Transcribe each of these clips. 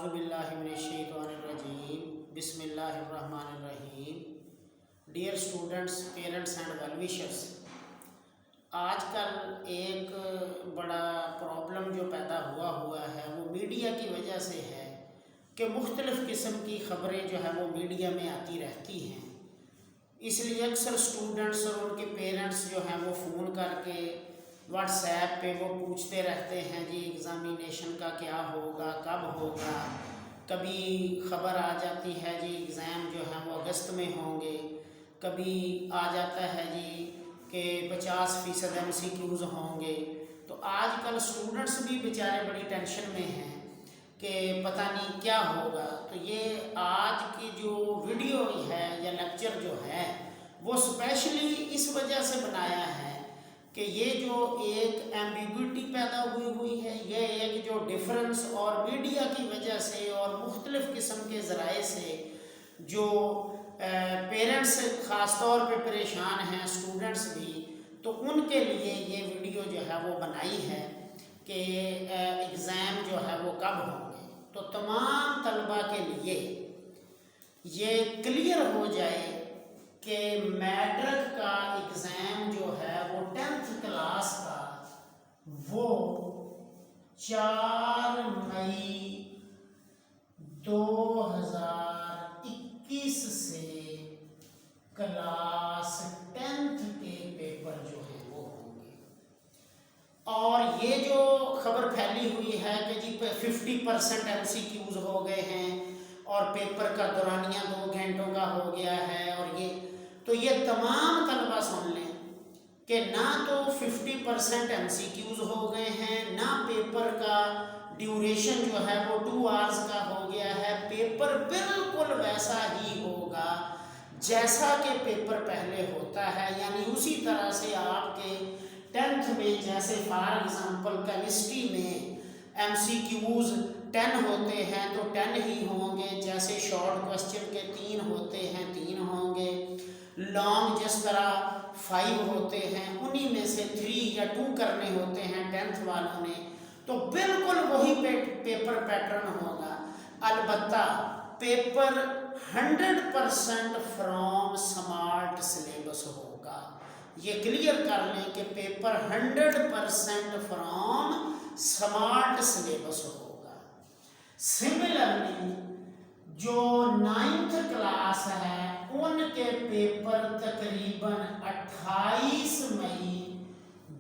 اعوذ باللہ من الشیطان الرجیم بسم اللہ الرحمن الرحیم. Dear students, parents and well wishers, آج کل ایک بڑا پرابلم جو پیدا ہوا ہے وہ میڈیا کی وجہ سے ہے کہ مختلف قسم کی خبریں جو ہے وہ میڈیا میں آتی رہتی ہیں. اس لیے اکثر اسٹوڈنٹس اور ان کے پیرنٹس جو ہیں وہ فون کر کے واٹس ایپ پہ وہ پوچھتے رہتے ہیں جی ایگزامینیشن کا کیا ہوگا، کب ہوگا. کبھی خبر آ جاتی ہے جی ایگزام جو ہے وہ اگست میں ہوں گے، کبھی آ جاتا ہے جی کہ 50% MCQs ہوں گے. تو آج کل اسٹوڈنٹس بھی بیچارے بڑی ٹینشن میں ہیں کہ پتہ نہیں کیا ہوگا. تو یہ آج کی جو ویڈیو ہے یا لیکچر جو ہے وہ اسپیشلی اس وجہ سے بنایا ہے کہ یہ جو ایک ایمبیگوٹی پیدا ہوئی ہے، یہ ایک جو ڈفرنس اور میڈیا کی وجہ سے اور مختلف قسم کے ذرائع سے جو پیرنٹس خاص طور پہ پریشان ہیں، اسٹوڈنٹس بھی، تو ان کے لیے یہ ویڈیو جو ہے وہ بنائی ہے کہ ایگزام جو ہے وہ کب ہوں گے. تو تمام طلباء کے لیے یہ کلیئر ہو جائے کہ میٹرک کا ایگزام جو ہے وہ 10th کلاس کا وہ 4 مئی 2021 سے کلاس 10th کے پیپر جو ہیں وہ ہوں گے. اور یہ جو خبر پھیلی ہوئی ہے کہ جی 50% MCQs ہو گئے ہیں اور پیپر کا دورانیہ 2 گھنٹوں کا ہو گیا ہے، اور یہ تمام طلبہ سن لیں کہ نہ تو 50% MCQs ہو گئے ہیں، نہ پیپر کا ڈیوریشن جو ہے وہ 2 hours کا ہو گیا ہے. پیپر بالکل ویسا ہی ہوگا جیسا کہ پیپر پہلے ہوتا ہے، یعنی اسی طرح سے آپ کے 10th میں جیسے فار ایگزامپل کیمسٹری میں MCQs 10 ہوتے ہیں تو 10 ہی ہوں گے، جیسے شارٹ کوسچن کے 3 ہوتے ہیں 3 ہوں گے، لانگ جس طرح 5 ہوتے ہیں انہی میں سے 3 یا 2 کرنے ہوتے ہیں 10th والوں نے. تو بالکل وہی پیپر پیٹرن ہوگا. البتہ پیپر 100% فرام سمارٹ سلیبس ہوگا. یہ کلیئر کر لیں کہ پیپر 100% فرام سمارٹ سلیبس ہوگا. سملرلی جو 9th کلاس ہے ان کے پیپر تقریباً 28 مئی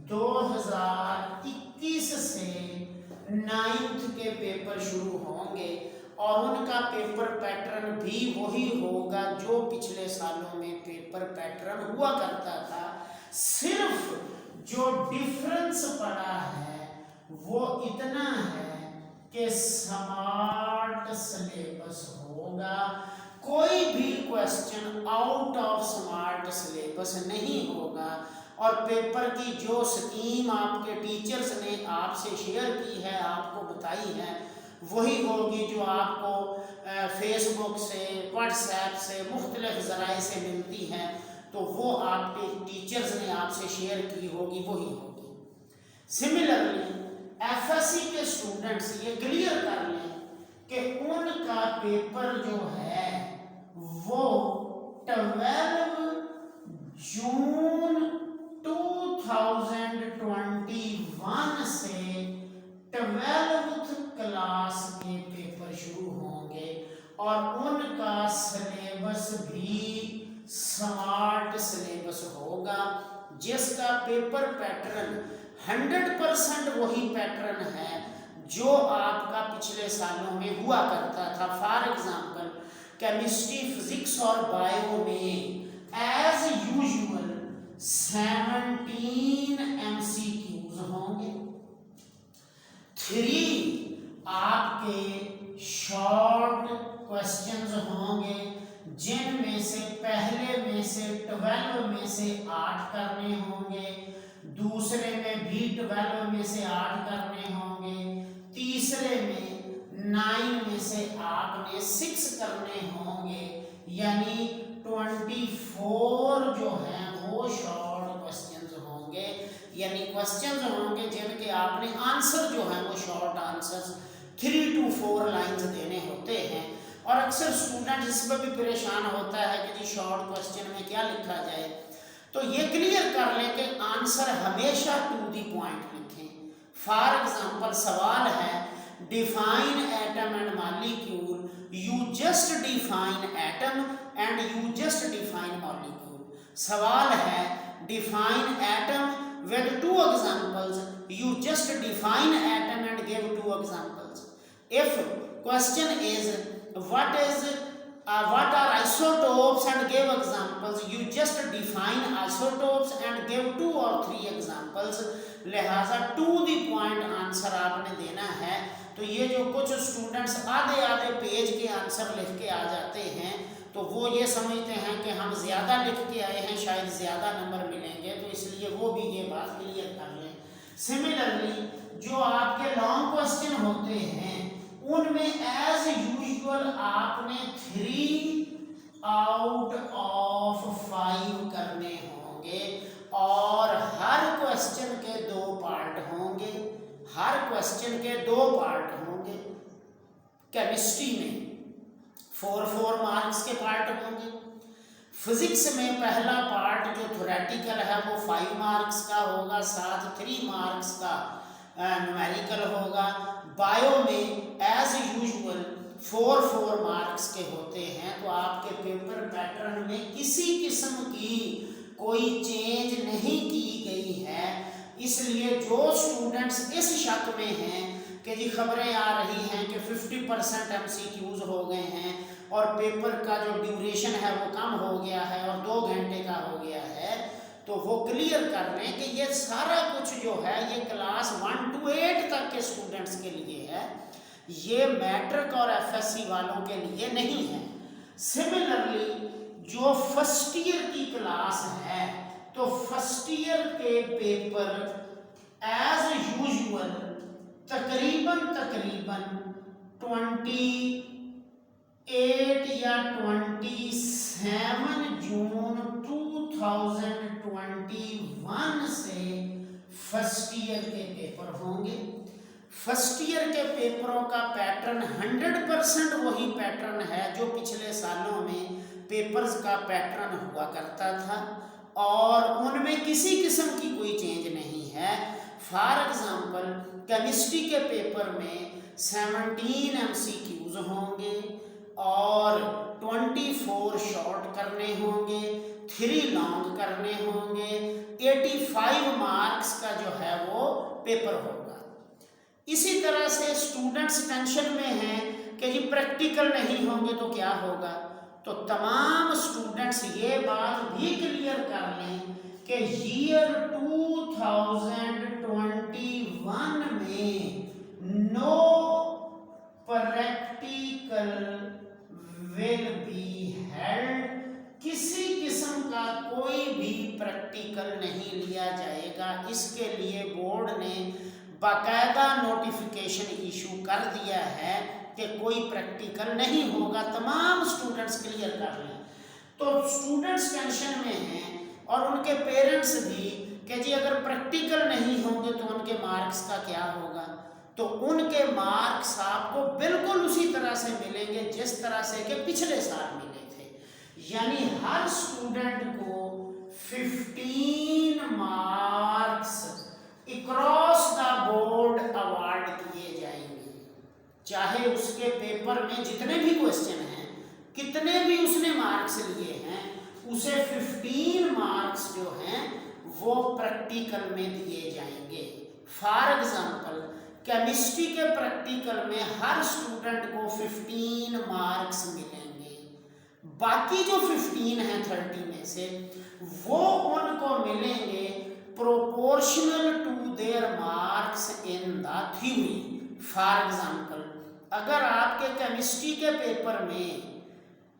2021 سے 9th کے پیپر شروع ہوں گے، اور ان کا پیپر پیٹرن بھی وہی ہوگا جو پچھلے سالوں میں پیپر پیٹرن ہوا کرتا تھا. صرف جو ڈفرنس پڑا ہے وہ اتنا ہے کہ سمارٹ سلیبس ہوگا. کوئی بھی question out of smart syllabus نہیں ہوگا، اور پیپر کی جو سکیم آپ کے ٹیچرز نے آپ سے شیئر کی ہے، آپ کو بتائی ہے، وہی ہوگی جو آپ کو فیس بک سے، واٹس ایپ سے، مختلف ذرائع سے ملتی ہے. تو وہ آپ کے ٹیچرز نے آپ سے شیئر کی ہوگی وہی ہوگی. سملرلی FSC کے اسٹوڈنٹس یہ کلیئر کر لیں کہ ان کا پیپر جو ہے وہ 12 جون 2021 سے 12th کلاس کے پیپر شروع ہوں گے، اور ان کا سلیبس بھی سمارٹ سلیبس ہوگا جس کا پیپر پیٹرن 100% وہی پیٹرن ہے جو آپ کا پچھلے سالوں میں ہوا کرتا تھا. فار ایگزامپل کیمسٹری، فزکس اور بائیو میں ایز یوزول 17 MCQs ہوں گے. 3 آپ کے شارٹ کوسچنز ہوں گے جن میں سے پہلے میں سے 12 میں سے 8 کرنے ہوں گے، دوسرے میں بھی 12 میں سے 8 کرنے ہوں گے، تیسرے میں 9 میں سے آپ نے 6 کرنے ہوں گے. یعنی 24 جو ہیں وہ شارٹ کوسچنز ہوں گے، یعنی کوسچنز ہوں گے جن کے آپ نے آنسر جو ہیں وہ شارٹ آنسرز 3 to 4 لائنز دینے اکثر اسٹوڈنٹ اس پہ بھی پریشان ہوتا ہے کہ جی شارٹ کوشچن میں کیا لکھا جائے. تو یہ کلیئر کر لیں کہ آنسر ہمیشہ ٹو دی پوائنٹ لکھیں. فار ایگزامپل سوال ہے define atom and molecule, you just define atom and you just define molecule. سوال ہے define atom with two examples, you just define atom and give two examples. If question is what are isotopes and give examples, you just define isotopes and give 2 or 3 examples. لہذا to the point answer آپ نے دینا ہے. تو یہ جو کچھ students آدھے پیج کے آنسر لکھ کے آ جاتے ہیں تو وہ یہ سمجھتے ہیں کہ ہم زیادہ لکھ کے آئے ہیں, شاید زیادہ نمبر ملیں گے, تو اس لیے وہ بھی یہ بات کلیئر کر لیں. سملرلی جو آپ کے لانگ کوشچن ہوتے ہیں ان میں ایز یوزول آپ نے 3 out of 5 کرنے ہوں گے اور ہر کوشچن کے 2 پارٹ ہوں گے. ہر کوشچن کے 2 پارٹ ہوں گے. کیمسٹری میں 4 مارکس کے پارٹ ہوں گے. فزکس میں پہلا پارٹ جو تھوریٹیکل ہے وہ 5 مارکس کا ہوگا, ساتھ 3 مارکس کا نومیریکل ہوگا. بایو میں ایز یوزول 4 مارکس کے ہوتے ہیں. تو آپ کے پیپر پیٹرن میں کسی قسم کی کوئی چینج نہیں کی گئی ہے. اس لیے جو اسٹوڈنٹس اس شک میں ہیں کہ جی خبریں آ رہی ہیں کہ 50% MCQs ہو گئے ہیں اور پیپر کا جو ڈیوریشن ہے وہ کم ہو گیا ہے اور 2 گھنٹے کا ہو گیا ہے, تو وہ کلیئر کر لیں کہ یہ سارا کچھ جو ہے یہ کلاس 1 to 8 تک کے اسٹوڈنٹس کے لیے ہے, یہ میٹرک اور FSC والوں کے لیے نہیں ہے. سملرلی جو فرسٹ ایئر کی کلاس ہے تو فرسٹ ایئر کے پیپر ایز یوزول تقریباً 28 یا 27 جون 2021 سے فرسٹ ایئر کے پیپر ہوں گے. فرسٹ ایئر کے پیپروں کا پیٹرن 100% وہی پیٹرن ہے جو پچھلے سالوں میں پیپرز کا پیٹرن ہوا کرتا تھا اور ان میں کسی قسم کی کوئی چینج نہیں ہے. فار ایگزامپل کیمسٹری کے پیپر میں 17 MCQs ہوں گے اور 24 شارٹ کرنے ہوں گے, 3 لانگ کرنے ہوں گے. 85 مارکس کا جو ہے وہ پیپر ہوگا. اسی طرح سے اسٹوڈنٹس ٹینشن میں ہیں کہ جی پریکٹیکل نہیں ہوں گے تو کیا ہوگا. تو تمام اسٹوڈنٹس یہ بات بھی کلیئر کر لیں کہ ایئر 2021 میں نو پریکٹیکل ول بی ہیلڈ. کسی قسم کا کوئی بھی پریکٹیکل نہیں لیا جائے گا. اس کے لیے بورڈ نے باقاعدہ نوٹیفیکیشن ایشو کر دیا ہے کہ کوئی پریکٹیکل نہیں ہوگا. تمام اسٹوڈنٹس کلیئر کر لیں. تو اسٹوڈنٹس ٹینشن میں ہیں اور ان کے پیرنٹس بھی کہ جی اگر پریکٹیکل نہیں ہوں گے تو ان کے مارکس کا کیا ہوگا. تو ان کے مارکس آپ کو بالکل اسی طرح سے ملیں گے جس طرح سے کہ پچھلے سال ملے تھے. یعنی ہر اسٹوڈنٹ کو 15 marks across the board award کیے جائیں گے. چاہے اس کے پیپر میں جتنے بھی کوشچن ہیں, کتنے بھی اس نے مارکس لیے ہیں, اسے 15 مارکس جو ہیں وہ پریکٹیکل میں دیے جائیں گے. فار ایگزامپل کیمسٹری کے پریکٹیکل میں ہر اسٹوڈنٹ کو 15 مارکس ملیں گے. باقی جو 15 ہیں 30 میں سے وہ ان کو ملیں گے proportional to their marks in the theory. For example اگر آپ کے کیمسٹری کے پیپر میں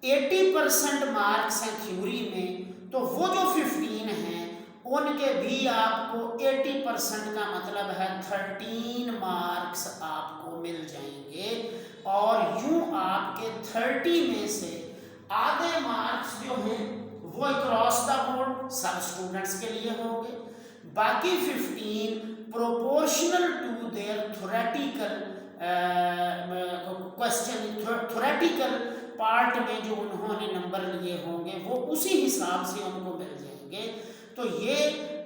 80% مارکس ہیں تھیوری میں, تو وہ جو 15 ہیں ان کے بھی آپ کو 80% کا مطلب ہے 13 مارکس آپ کو مل جائیں گے. اور یوں آپ کے 30 میں سے آدھے مارکس جو ہیں وہ اکراس دا بورڈ سب اسٹوڈنٹس کے لیے ہوں گے. باقی 15 proportional to their theoretical question, theoretical part میں جو انہوں نے نمبر لیے ہوں گے وہ اسی حساب سے ان کو مل جائیں گے۔ تو یہ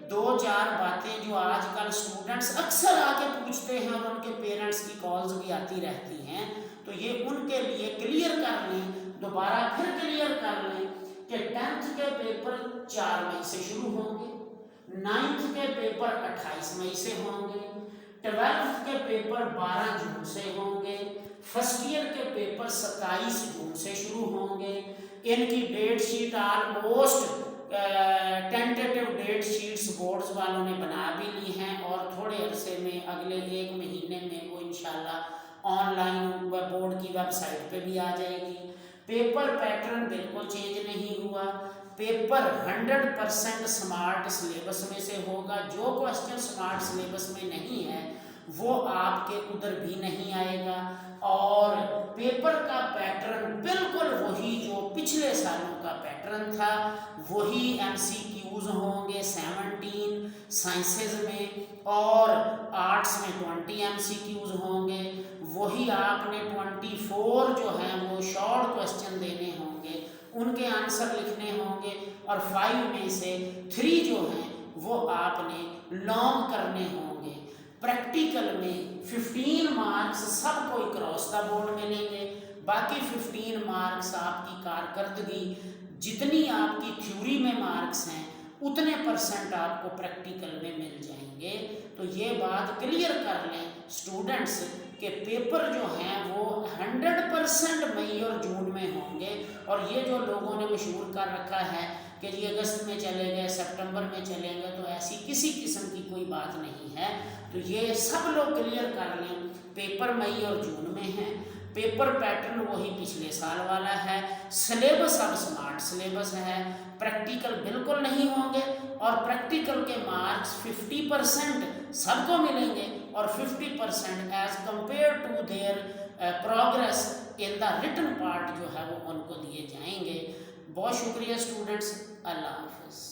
2-4 باتیں جو آج کل اسٹوڈنٹس اکثر آ کے پوچھتے ہیں اور ان کے پیرنٹس کی کالز بھی آتی رہتی ہیں، تو یہ ان کے لیے کلیئر کر لیں، دوبارہ پھر کلیئر کر لیں کہ 10th کے پیپر 4 مئی سے شروع ہوں گے، 9th کے پیپر 28 مئی سے ہوں گے، 12th کے پیپر 12 جون سے ہوں گے، فرسٹ ایئر کے پیپر 27 جون سے شروع ہوں گے۔ ان کی date sheet almost tentative date sheets boards والوں نے بنا بھی لی ہیں، اور تھوڑے عرصے میں اگلے 1 مہینے میں وہ انشاءاللہ آن لائن بورڈ کی ویب سائٹ پہ بھی آ جائے گی۔ پیپر پیٹرن بالکل چینج نہیں ہوا، پیپر 100% سمارٹ سلیبس میں سے ہوگا، جو کوسچن سمارٹ سلیبس میں نہیں ہے وہ آپ کے ادھر بھی نہیں آئے گا، اور پیپر کا پیٹرن بالکل وہی جو پچھلے سالوں کا پیٹرن تھا، وہی MCQs ہوں گے 17 سائنسز میں، اور آرٹس میں 20 MCQs ہوں گے، وہی آپ نے 24 جو ہیں وہ شارٹ کوسچن دینے ہوں گے، ان کے آنسر لکھنے ہوں گے، اور 5 میں سے 3 جو ہیں وہ آپ نے لانگ کرنے ہوں گے۔ پریکٹیکل میں 15 مارکس سب کو اکراس دا بورڈ ملیں گے، باقی 15 مارکس آپ کی کارکردگی، جتنی آپ کی تھیوری میں مارکس ہیں اتنے % آپ کو پریکٹیکل میں مل جائیں گے۔ تو یہ بات کلیئر کر لیں اسٹوڈنٹس کہ پیپر جو ہیں وہ 100% مئی اور جون میں ہوں گے، اور یہ جو لوگوں نے مشہور کر رکھا ہے کہ یہ اگست میں چلے گئے، سپٹمبر میں چلیں گے، تو ایسی کسی قسم کی کوئی بات نہیں ہے۔ تو یہ سب لوگ کلیئر کر لیں، پیپر مئی اور جون میں ہیں، پیپر پیٹرن وہی پچھلے سال والا ہے، سلیبس اب سمارٹ سلیبس ہے، پریکٹیکل بالکل نہیں ہوں گے، اور پریکٹیکل کے مارکس 50% سب کو ملیں گے، اور 50% as compare to their progress in the written part جو ہے وہ ان کو دیے جائیں گے۔ بہت شکریہ اسٹوڈنٹس، اللہ حافظ۔